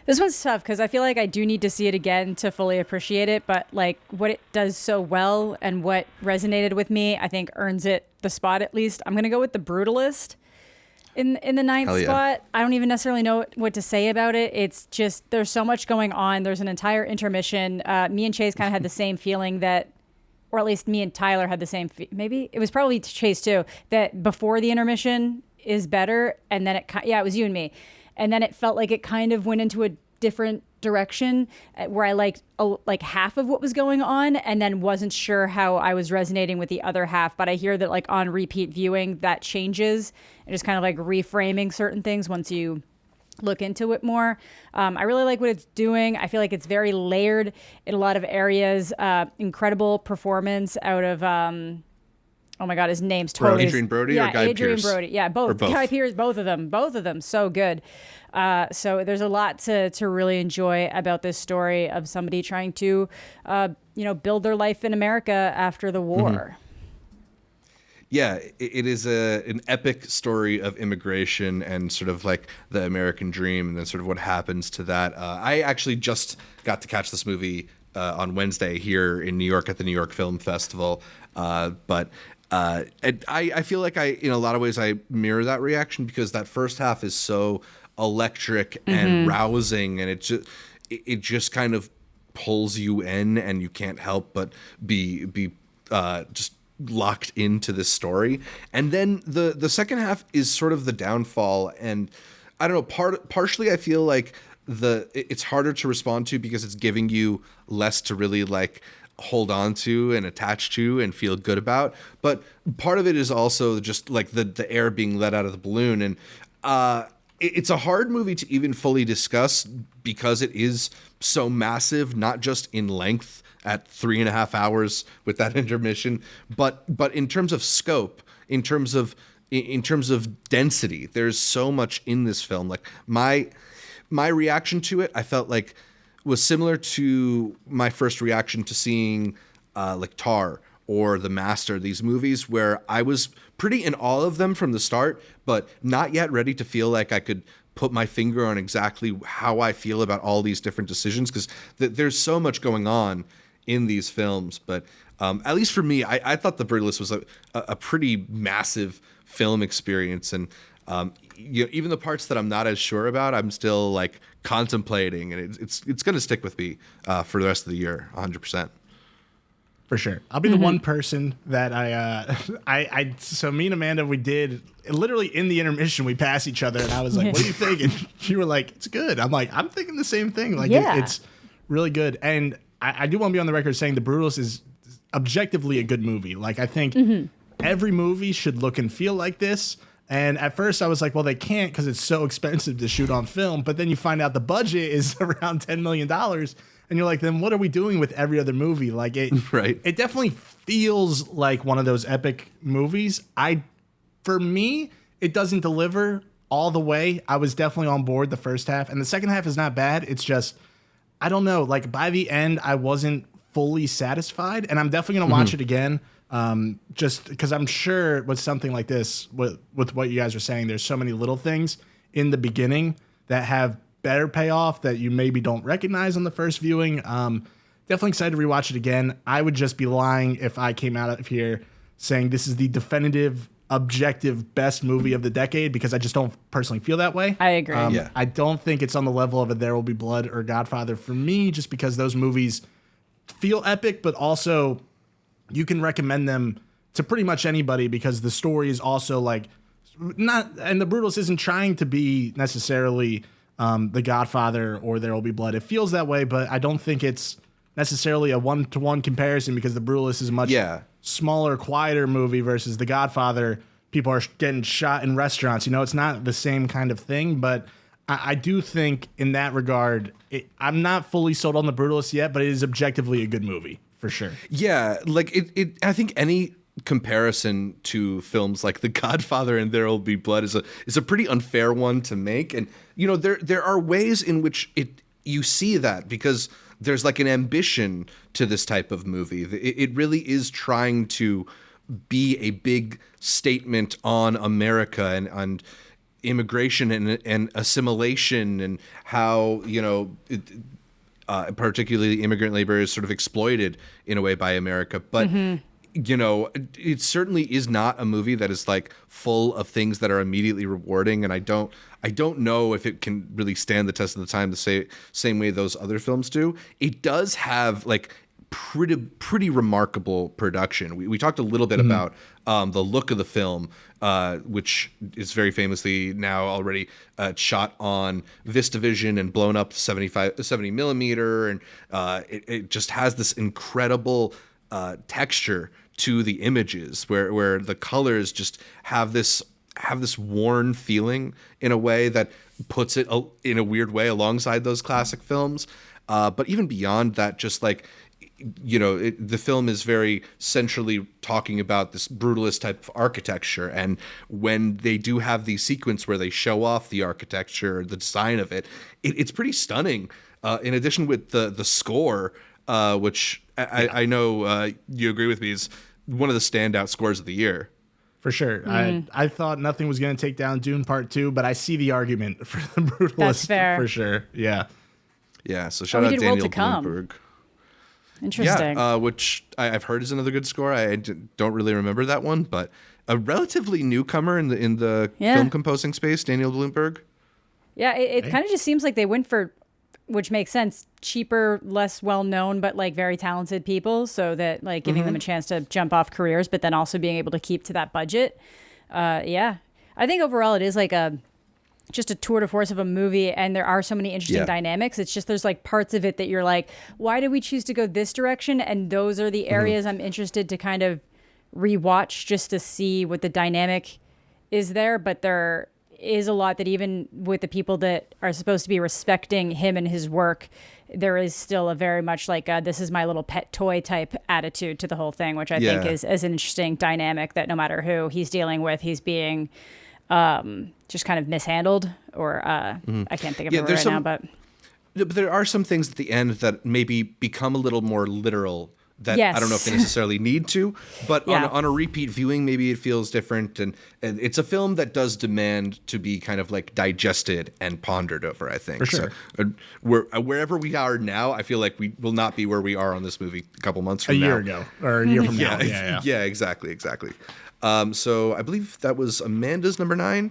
This one's tough because I feel like I do need to see it again to fully appreciate it. But like what it does so well and what resonated with me, I think earns it the spot at least. I'm gonna go with The Brutalist in the ninth Hell yeah. spot. I don't even necessarily know what to say about it. It's just there's so much going on. There's an entire intermission. Me and Chase kind of had the same feeling that, or at least me and Tyler had the same. Maybe it was probably Chase too. That before the intermission is better, and then it was you and me, and then it felt like it kind of went into a different direction where I liked like half of what was going on and then wasn't sure how I was resonating with the other half. But I hear that like on repeat viewing that changes and just kind of like reframing certain things once you look into it more. I really like what it's doing. I feel like it's very layered in a lot of areas. Incredible performance out of oh my God, his name's totally Adrian Brody yeah, or Guy Adrian Pearce? Brody. Yeah, both. Or both? Guy Pearce, both of them so good. So there's a lot to really enjoy about this story of somebody trying to, build their life in America after the war. Mm-hmm. Yeah, it is an epic story of immigration and sort of like the American dream and then sort of what happens to that. I actually just got to catch this movie on Wednesday here in New York at the New York Film Festival. But I feel like in a lot of ways, I mirror that reaction because that first half is so electric and rousing, and it just kind of pulls you in, and you can't help but be just locked into this story. And then the second half is sort of the downfall, and I don't know, partially I feel like it's harder to respond to because it's giving you less to really like hold on to and attach to and feel good about. But part of it is also just like the air being let out of the balloon. And it's a hard movie to even fully discuss because it is so massive, not just in length at 3.5 hours with that intermission, but in terms of scope, in terms of density, there's so much in this film. Like my reaction to it, I felt like was similar to my first reaction to seeing like Tar or The Master, these movies where I was pretty in all of them from the start, but not yet ready to feel like I could put my finger on exactly how I feel about all these different decisions, because there's so much going on in these films. But at least for me, I thought The Brutalist was a pretty massive film experience. And even the parts that I'm not as sure about, I'm still like contemplating, and it's going to stick with me for the rest of the year, 100%. For sure. I'll be the one person that so me and Amanda, we did literally in the intermission, we passed each other and I was like, what do you think? And you were like, it's good. I'm like, I'm thinking the same thing. Like it's really good. And I do want to be on the record saying The Brutalist is objectively a good movie. Like I think every movie should look and feel like this. And at first I was like, well, they can't because it's so expensive to shoot on film. But then you find out the budget is around $10 million. And you're like, then what are we doing with every other movie? Like it, right. It definitely feels like one of those epic movies. For me, it doesn't deliver all the way. I was definitely on board the first half, and the second half is not bad. It's just, I don't know. Like by the end, I wasn't fully satisfied, and I'm definitely gonna watch it again. Just because I'm sure with something like this, with what you guys are saying, there's so many little things in the beginning that have better payoff that you maybe don't recognize on the first viewing. Definitely excited to rewatch it again. I would just be lying if I came out of here saying this is the definitive, objective best movie of the decade, because I just don't personally feel that way. I agree. I don't think it's on the level of a There Will Be Blood or Godfather for me, just because those movies feel epic, but also you can recommend them to pretty much anybody because the story is also like not, and The Brutalist isn't trying to be necessarily The Godfather or There Will Be Blood. It feels that way, but I don't think it's necessarily a one-to-one comparison because The Brutalist is a much smaller, quieter movie versus The Godfather. People are getting shot in restaurants. You know, it's not the same kind of thing, but I do think in that regard, I'm not fully sold on The Brutalist yet, but it is objectively a good movie, for sure. Yeah, like I think any comparison to films like The Godfather and There Will Be Blood is a pretty unfair one to make. And you know, there are ways in which you see that because there's like an ambition to this type of movie. It really is trying to be a big statement on America and immigration and assimilation, and how, you know, particularly immigrant labor is sort of exploited in a way by America. But you know, it certainly is not a movie that is like full of things that are immediately rewarding, and I don't know if it can really stand the test of the time the same way those other films do. It does have like pretty remarkable production. We talked a little bit about the look of the film, which is very famously now already shot on VistaVision and blown up to 70 millimeter, and it just has this incredible texture to the images, where the colors just have this worn feeling in a way that puts it in a weird way alongside those classic films. But even beyond that, just like, you know, the film is very centrally talking about this brutalist type of architecture, and when they do have these sequences where they show off the architecture, the design of it, it's pretty stunning. In addition with the score, which I know you agree with me, is one of the standout scores of the year. For sure. I thought nothing was going to take down Dune Part 2, but I see the argument for the Brutalist. That's fair. For sure. Yeah. Yeah, so shout out Daniel Bloomberg. Interesting. Yeah, which I've heard is another good score. I don't really remember that one, but a relatively newcomer in the film composing space, Daniel Bloomberg. Yeah, it kind of just seems like they went for, which makes sense, cheaper, less well-known, but like very talented people, so that like giving them a chance to jump off careers, but then also being able to keep to that budget. Yeah, I think overall it is like just a tour de force of a movie, and there are so many interesting dynamics. It's just there's like parts of it that you're like, why did we choose to go this direction? And those are the areas I'm interested to kind of rewatch just to see what the dynamic is there. But there is a lot that even with the people that are supposed to be respecting him and his work, there is still a very much like this is my little pet toy type attitude to the whole thing, which I think is an interesting dynamic, that no matter who he's dealing with, he's being just kind of mishandled, or I can't think of it right now, but there are some things at the end that maybe become a little more literal that I don't know if they necessarily need to, but on a repeat viewing, maybe it feels different. And it's a film that does demand to be kind of like digested and pondered over, I think. For sure. So wherever we are now, I feel like we will not be where we are on this movie a couple months from now. A year ago, or a year from now. Yeah, exactly. So I believe that was Amanda's number 9.